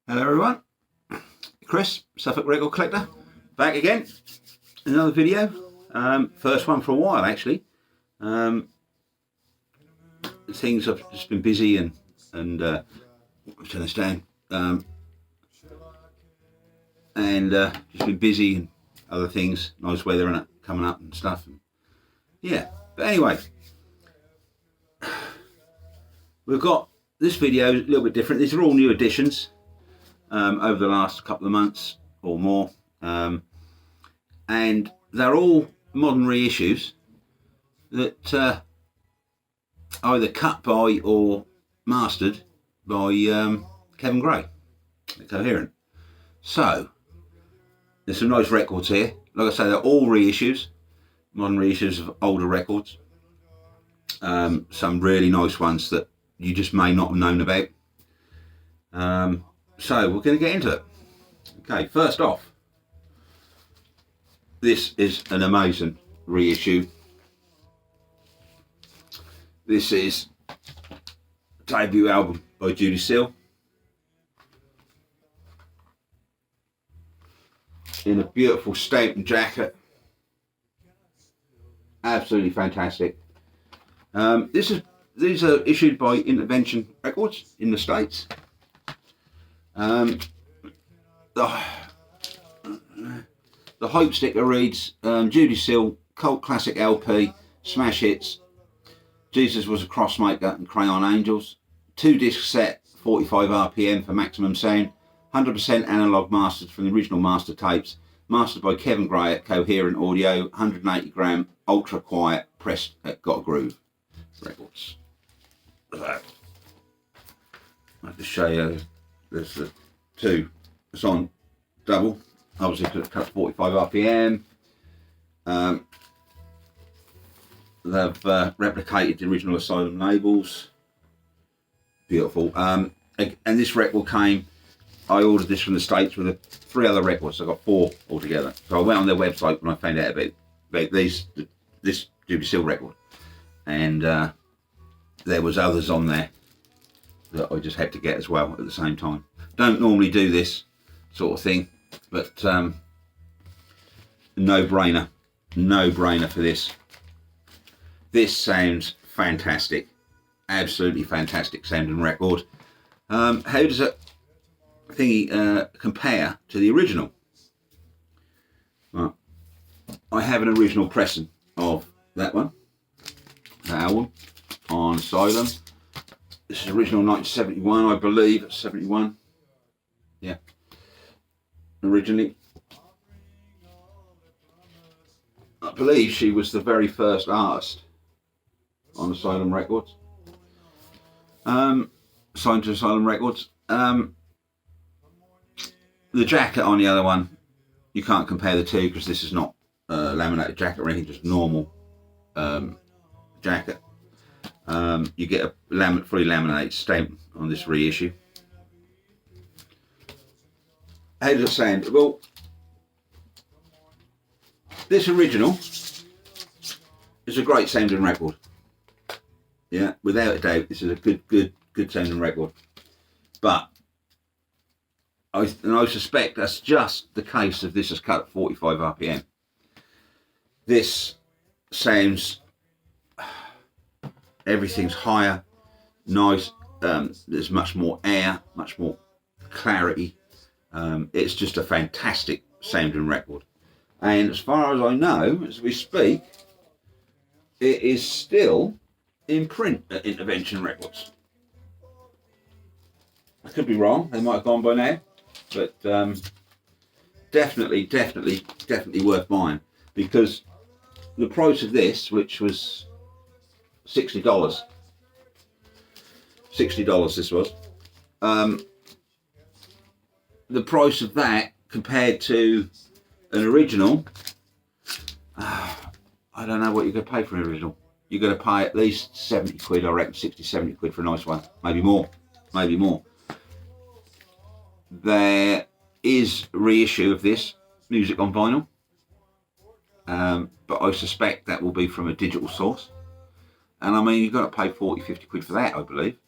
Hello everyone, Chris, Suffolk Record Collector, back again, another video, first one for a while actually. Things have just been busy and turn this down, just been busy and other things, nice weather and coming up and stuff, and yeah, but anyway, we've got this video a little bit different. These are all new additions over the last couple of months or more, and they're all modern reissues that are either cut by or mastered by Kevin Gray at Coherent. So there's some nice records here. Like I say, they're all reissues, modern reissues of older records. Some really nice ones that you just may not have known about. So we're going to get into it. Okay, first off, this is an amazing reissue. This is a debut album by Judee Sill, in a beautiful stamped jacket. Absolutely fantastic. These are issued by Intervention Records in the States. The hype sticker reads, Judee Sill, cult classic LP, smash hits, Jesus Was a Crossmaker and Crayon Angels, 2-disc set, 45 RPM for maximum sound, 100% analog mastered from the original master tapes, mastered by Kevin Gray at Coherent Audio, 180 gram, ultra quiet, pressed at Got a Groove Records. I have to show you, there's the two, it's on double, obviously because it cuts 45 RPM. They've replicated the original Asylum labels. Beautiful. And this record came, I ordered this from the States with 3 other records, so I got 4 altogether. So I went on their website when I found out about this Judee Sill record, and there was others on there that I just had to get as well at the same time. Don't normally do this sort of thing, but no brainer for this. This sounds fantastic, absolutely fantastic sounding record. How does it compare to the original? Well, I have an original pressing of that one, that album, on Asylum. This is original 1971, I believe, 71. Yeah, originally. I believe she was the very first artist on Asylum Records. Signed to Asylum Records. The jacket on the other one, you can't compare the two because this is not a laminated jacket or anything, just normal jacket. You get a fully laminated stamp on this reissue. How does it sound? Well, this original is a great sounding record. Yeah, without a doubt, this is a good sounding record. But I suspect that's just the case of this is cut at 45 RPM. This sounds, everything's higher, nice. There's much more air, much more clarity. It's just a fantastic sounding record. And as far as I know, as we speak, it is still in print at Intervention Records. I could be wrong, they might have gone by now, but definitely worth buying, because the price of this, which was $60 this was, the price of that compared to an original, I don't know what you're going to pay for an original. You're going to pay at least 70 quid, I reckon, 60, 70 quid for a nice one, maybe more. There is a reissue of this, music on vinyl, but I suspect that will be from a digital source. And I mean, you've got to pay 40, 50 quid for that, I believe.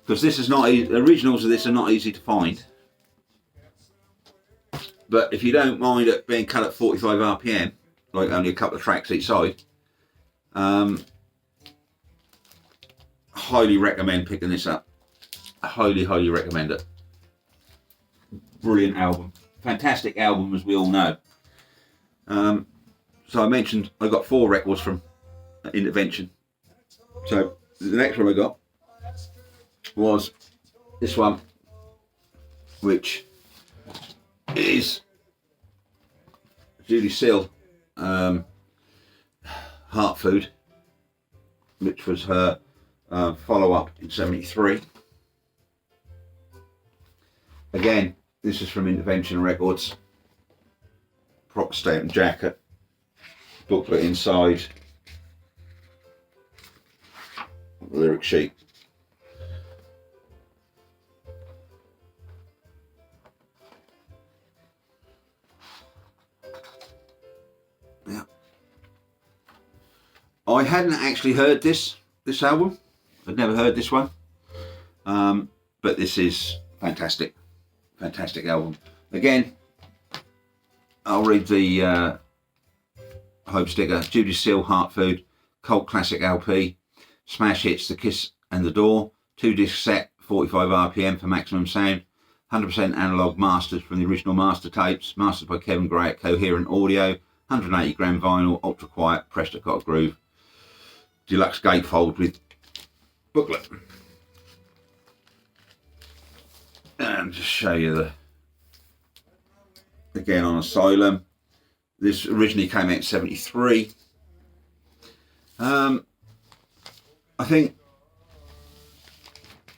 because this is not originals of this are not easy to find. But if you don't mind it being cut at 45 RPM, like only a couple of tracks each side, highly recommend picking this up. Highly recommend it. Brilliant album, fantastic album, as we all know. So I mentioned I got 4 records from Intervention. So the next one I got was this one, which is Judee Sill, Heart Food, which was her follow-up in '73. Again, this is from Intervention Records. Proper stamped jacket, booklet inside, lyric sheet. Yeah, I hadn't actually heard this album. I'd never heard this one, but this is fantastic album. Again, I'll read the home sticker. Judee Sill, Heart Food, cult classic LP, smash hits The Kiss and the Door, 2-disc set, 45 RPM for maximum sound, 100% analog masters from the original master tapes, mastered by Kevin Gray at Coherent Audio, 180 gram vinyl, ultra quiet, pressed got a groove, deluxe gatefold with booklet. And just show you the, again on Asylum. This originally came out in '73. I think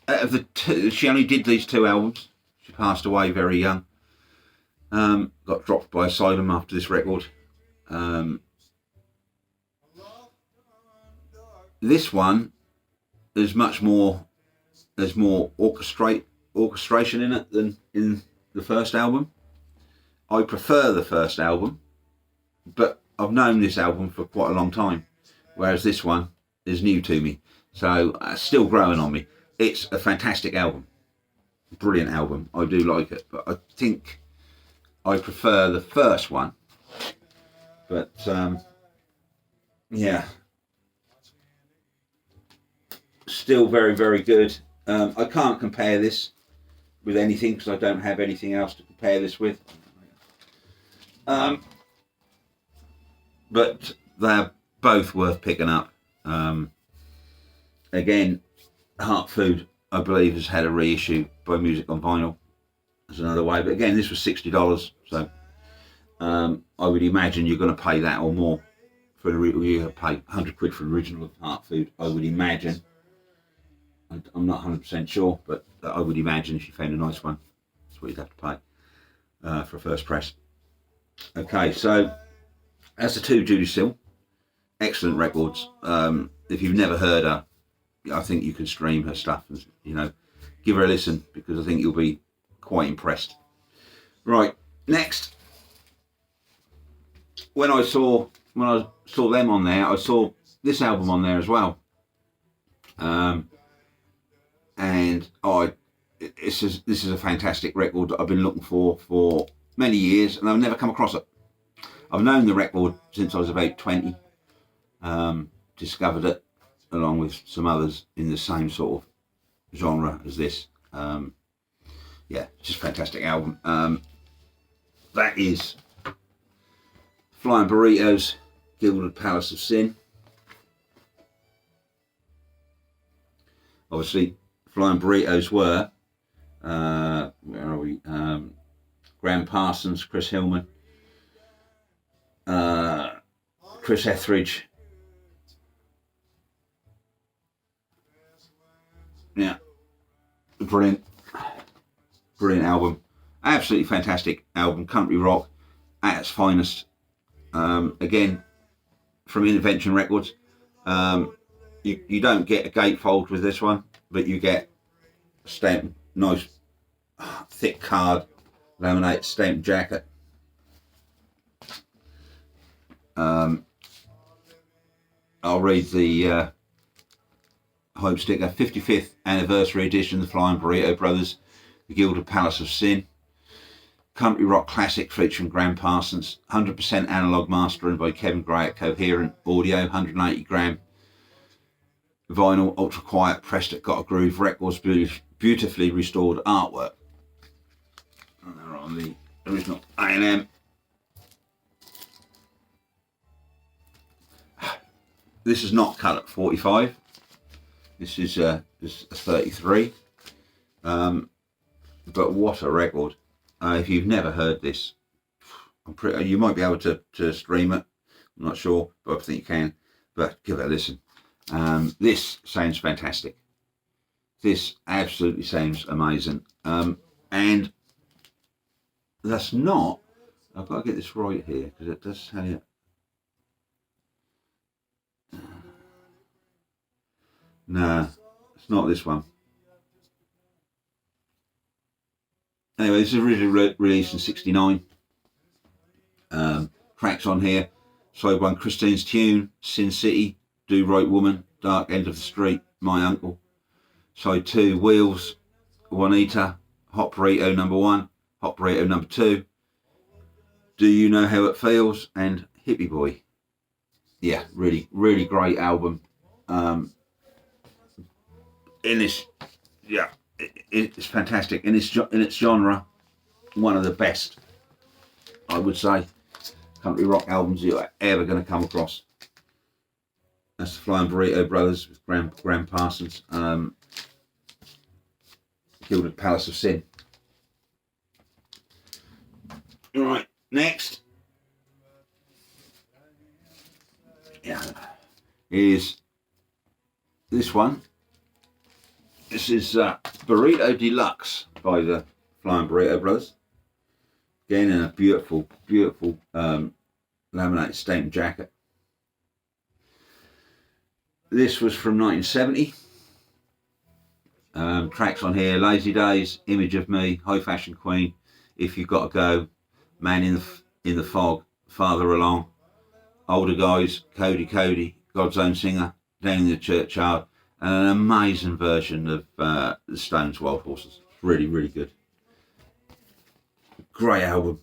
out of the two, she only did these 2 albums. She passed away very young. Got dropped by Asylum after this record. This one is much more, there's more orchestration in it than in the first album. I prefer the first album, but I've known this album for quite a long time, whereas this one is new to me, so still growing on me. It's a fantastic album, brilliant album. I do like it, but I think I prefer the first one. But yeah, still very good. I can't compare this with anything because I don't have anything else to compare this with. But they're both worth picking up. Again, Heart Food, I believe, has had a reissue by Music on Vinyl. That's another way. But again, this was $60, so I would imagine you're going to pay that or more for the you pay 100 quid for the original of Heart Food. I would imagine. I'm not 100% sure, but I would imagine if you found a nice one, that's what you'd have to pay for a first press. Okay, so that's the 2 Judee Sill. Excellent records. If you've never heard her, I think you can stream her stuff and, you know, give her a listen, because I think you'll be quite impressed. Right, next, when I saw them on there, I saw this album on there as well. And this is a fantastic record that I've been looking for many years, and I've never come across it. I've known the record since I was about 20. Discovered it along with some others in the same sort of genre as this. Yeah, just a fantastic album. That is Flying Burritos, Gilded Palace of Sin. Obviously, Flying Burritos were, where are we? Graham Parsons, Chris Hillman, Chris Etheridge. Yeah, brilliant album. Absolutely fantastic album. Country rock at its finest. Again, from Intervention Records. You don't get a gatefold with this one, but you get a stamped, nice, thick card, laminated stamped jacket. I'll read the Hope sticker, 55th anniversary edition, the Flying Burrito Brothers, the Gilded Palace of Sin. Country rock classic featuring Graham Parsons. 100% analogue mastering by Kevin Gray at Coherent Audio. 180 gram vinyl, ultra quiet, pressed at Got a Groove Records, beautifully restored artwork. And they're on the original A&M. This is not cut at 45. This is a 33. But what a record. If you've never heard this, you might be able to stream it. I'm not sure, but I think you can. But give it a listen. This sounds fantastic. This absolutely sounds amazing. And that's not, I've got to get this right here because it does say it. No, it's not this one. Anyway, this is originally released in '69. Tracks on here: side 1, Christine's Tune, Sin City, Do Right Woman, Dark End of the Street, My Uncle. Side 2, Wheels, Juanita, Hot Burrito number 1, Hot Burrito number 2, Do You Know How It Feels, and Hippie Boy. Yeah, really, really great album. In this, yeah, it's fantastic. In its genre, one of the best, I would say, country rock albums you're ever going to come across. That's the Flying Burrito Brothers with Graham Parsons. Gilded Palace of Sin. All right, next. Yeah, is this one. This is Burrito Deluxe by the Flying Burrito Brothers. Again, in a beautiful, beautiful laminated stamped jacket. This was from 1970. Tracks on here: Lazy Days, Image of Me, High Fashion Queen, If You've Got to Go, Man in the Fog, Farther Along, Older Guys, Cody, God's Own Singer, Down in the Churchyard, and an amazing version of the Stones' Wild Horses. Really, really good. Great album.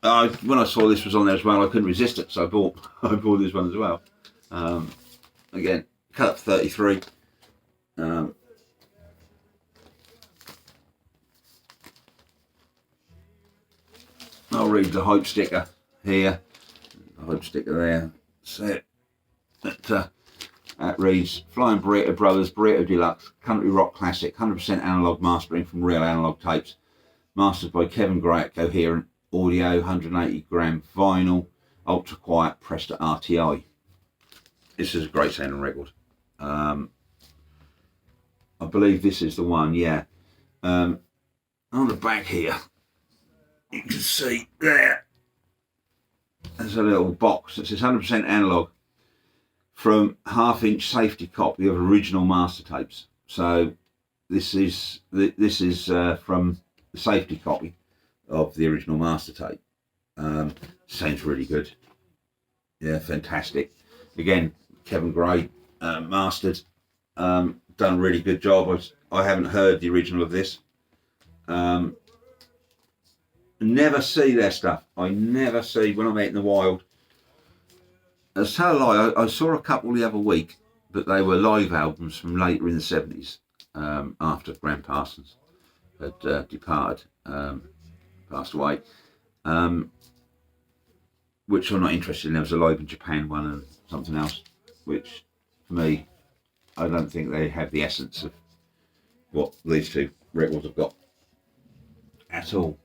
When I saw this was on there as well, I couldn't resist it, so I bought this one as well. Again, cut up 33. I'll read the hype sticker here, the hype sticker there. So that reads: Flying Burrito Brothers, Burrito Deluxe, country rock classic, 100% analogue mastering from real analogue tapes, mastered by Kevin Gray at Coherent Audio, 180 gram vinyl, ultra quiet, pressed at RTI. This is a great sounding record. I believe this is the one, yeah. On the back here, you can see there's a little box that says 100% analogue from half-inch safety copy of original master tapes. So this is from the safety copy of the original master tape. Sounds really good. Yeah, fantastic. Again, Kevin Gray mastered. Done a really good job. I haven't heard the original of this. Never see their stuff. I never see when I'm out in the wild. As tell a lie, I saw a couple the other week, but they were live albums from later in the 70s, after Graham Parsons had departed, passed away, which I'm not interested in. There was a Live in Japan one and something else, which for me, I don't think they have the essence of what these two records have got at all.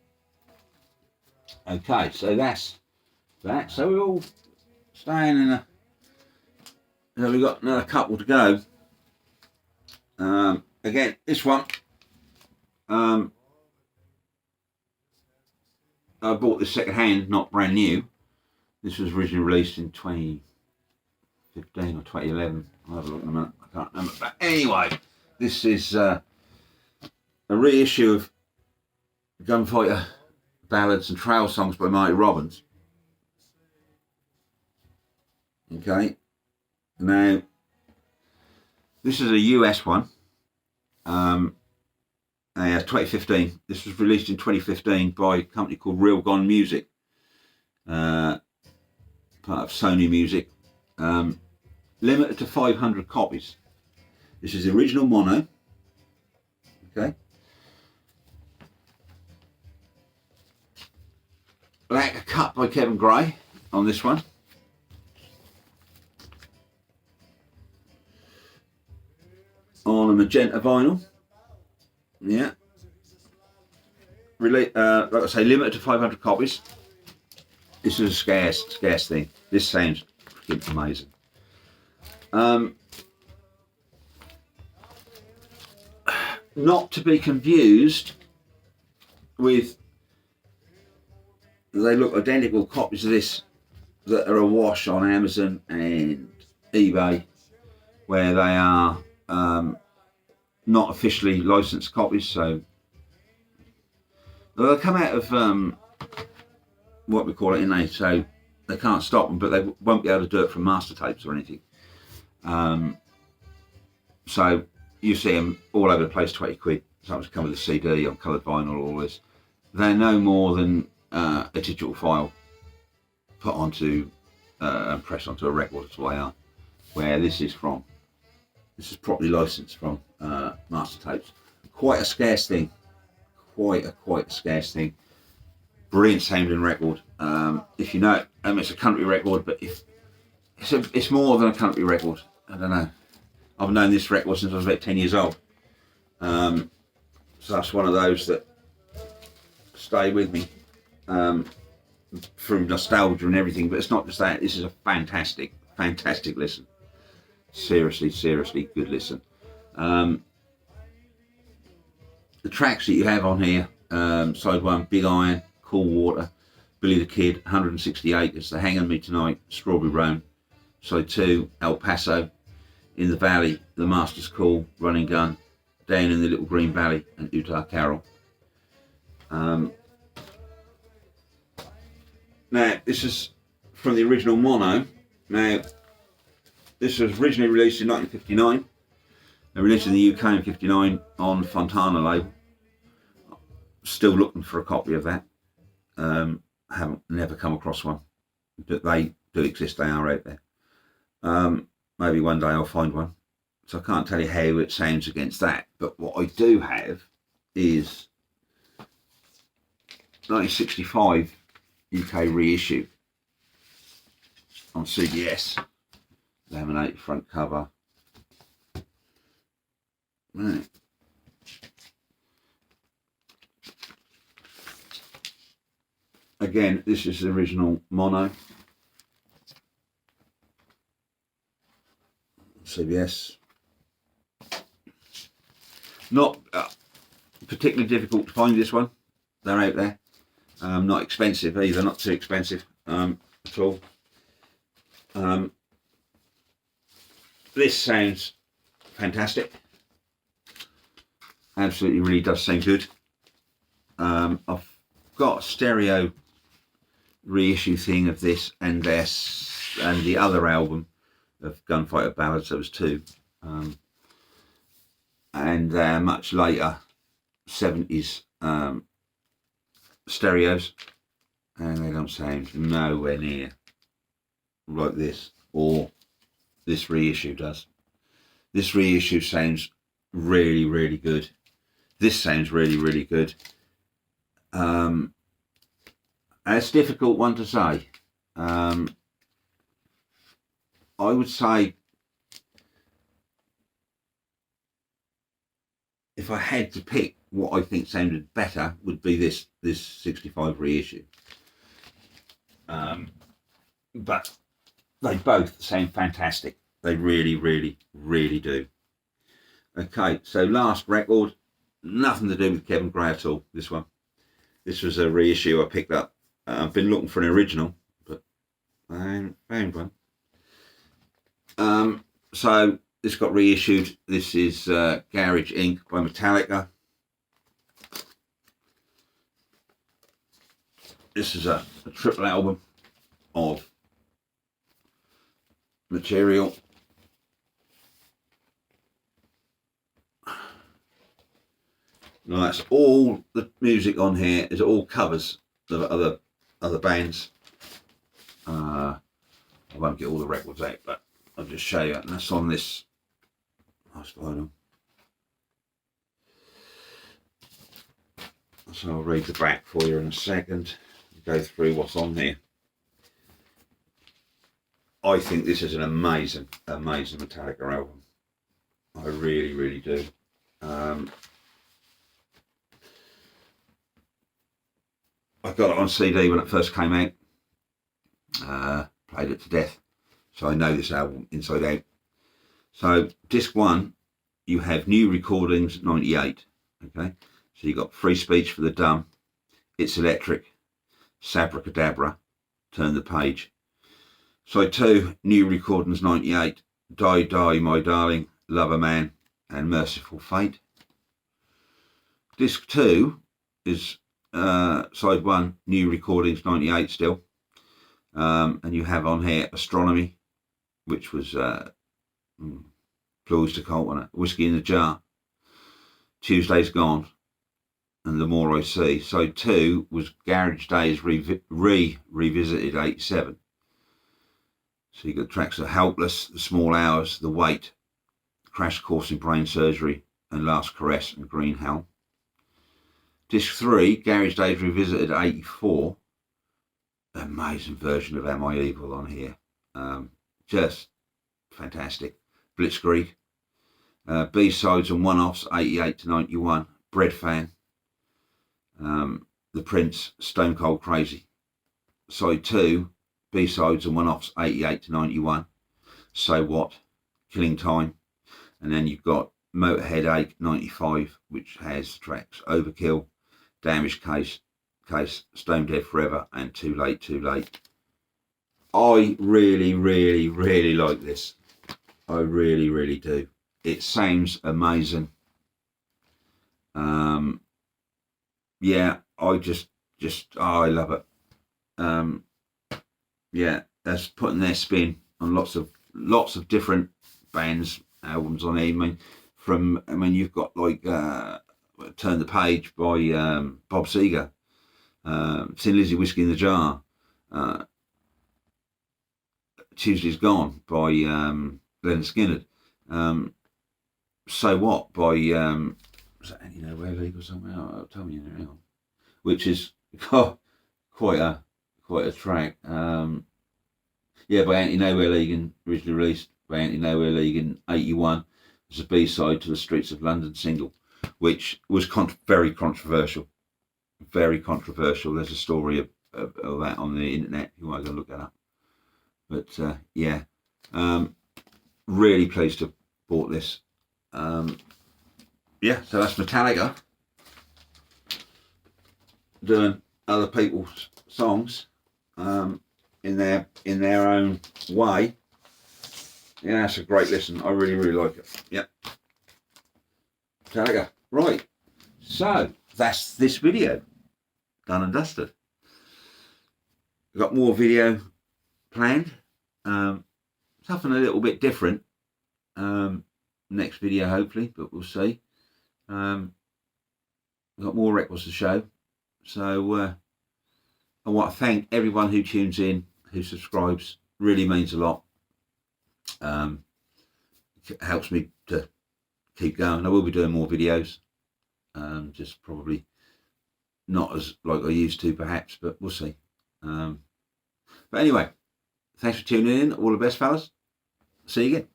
Okay, so that's that. So we're all staying in a. So we've got another couple to go. Again, this one. I bought this second hand, not brand new. This was originally released in 2015 or 2011. I'll have a look in a minute. I can't remember. But anyway, this is a reissue of Gunfighter Ballads and Trail Songs by Marty Robbins. Okay. Now, This is a US one. 2015. This was released in 2015 by a company called Real Gone Music, part of Sony Music. Limited to 500 copies. This is the original mono. Okay. Black cut by Kevin Gray on this one. On a magenta vinyl. Yeah. Like I say, limited to 500 copies. This is a scarce thing. This sounds freaking amazing. Not to be confused with, they look identical copies of this that are awash on Amazon and eBay, where they are not officially licensed copies. So they'll come out of what we call it, in so they can't stop them, but they won't be able to do it from master tapes or anything. So you see them all over the place, 20 quid. Sometimes come with a CD on coloured vinyl, all this. They're no more than a digital file put onto and pressed onto a record. That's what they are. Where this is from. This is properly licensed from master tapes. Quite a scarce thing. Quite a scarce thing. Brilliant sounding record. If you know it, it's a country record, but if it's more than a country record. I don't know. I've known this record since I was about 10 years old. So that's one of those that stay with me through nostalgia and everything. But it's not just that. This is a fantastic listen. Seriously good listen. The tracks that you have on here, side 1, Big Iron, Cool Water, Billy the Kid, 168, it's the Hang on Me Tonight, Strawberry Roan. Side 2, El Paso, In the Valley, The Master's Call, Running Gun, Down in the Little Green Valley, and Utah Carol. Now, this is from the original mono. Now, this was originally released in 1959. They released in the UK in 59 on Fontana label. Still looking for a copy of that. Haven't never come across one. But they do exist, they are out there. Maybe one day I'll find one. So I can't tell you how it sounds against that. But what I do have is 1965 UK reissue on CBS. Laminated front cover. Right. Again, this is the original mono. CBS. Not particularly difficult to find this one. They're out there. Not expensive either, not too expensive at all. This sounds fantastic. Absolutely really does sound good. I've got a stereo reissue thing of this and the other album of Gunfighter Ballads. There was 2. And they're much later 70s stereos, and they don't sound nowhere near like this, or this reissue does. This reissue sounds really good. This sounds really good. And it's a difficult one to say. I would say if I had to pick what I think sounded better, would be this 65 reissue. But they both sound fantastic. They really do. Okay, so last record, nothing to do with Kevin Gray at all, this one. This was a reissue I picked up. I've been looking for an original, but I haven't found one. So this got reissued. This is Garage Inc. by Metallica. This is a triple album of material. Now that's all the music on here is all covers of other bands. I won't get all the records out, but I'll just show you. And that's on this nice vinyl. So I'll read the back for you in a second. Go through what's on here. I think this is an amazing Metallica album. I really, really do. I got it on CD when it first came out. Played it to death. So I know this album inside out. So disc 1, you have New Recordings 98. Okay. So you got Free Speech for the Dumb, It's Electric, Sabracadabra, Turn the Page. Side 2, New Recordings 98, Die Die My Darling, Love a Man, and Merciful Fate. Disc 2 is side 1, New Recordings 98 still. And you have on here Astronomy, which was Close to Cult on it, Whiskey in the Jar, Tuesday's Gone, and The More I See. Side 2 was Garage Days Revisited 87. So you got tracks of Helpless, The Small Hours, The Weight, Crash Course in Brain Surgery, and Last Caress and Green Hell. Disc 3, Garage Days Revisited 84. Amazing version of Am I Evil on here. Just fantastic. Blitzkrieg. B-sides and one-offs 88 to 91. Bread Fan. The Prince, Stone Cold Crazy. Side 2, B-sides and one-offs 88 to 91. So What, Killing Time. And then you've got Motorhead 95, which has tracks Overkill, Damaged Case, Stone Dead Forever, and Too Late, Too Late. I really, really, really like this. I really, really do. It sounds amazing. Yeah, I just I love it. Yeah, that's putting their spin on lots of different bands, albums on here. I mean, you've got like Turn the Page by Bob Seger, Tin Lizzy, Whiskey in the Jar, Tuesday's Gone by Leonard Skinner, So What by was that Ain't You Nowhere League or something? I'll tell you now, which is quite a track. Yeah, by Ain't You Nowhere League, and originally released by Ain't You Nowhere League in 81 as a B-side to the Streets of London single, which was very controversial. Very controversial. There's a story of that on the internet if you want to go look that up. But yeah, really pleased to have bought this. Yeah, so that's Metallica doing other people's songs in their own way. Yeah, that's a great listen. I really, really like it. Yep. Metallica. Right. So that's this video. Done and dusted. We've got more video planned. Something a little bit different. Next video hopefully, but we'll see. We've got more records to show. So I want to thank everyone who tunes in, who subscribes. Really means a lot. It helps me to keep going. I will be doing more videos. Just probably not as like I used to perhaps, but we'll see. But anyway, thanks for tuning in. All the best, fellas. See you again.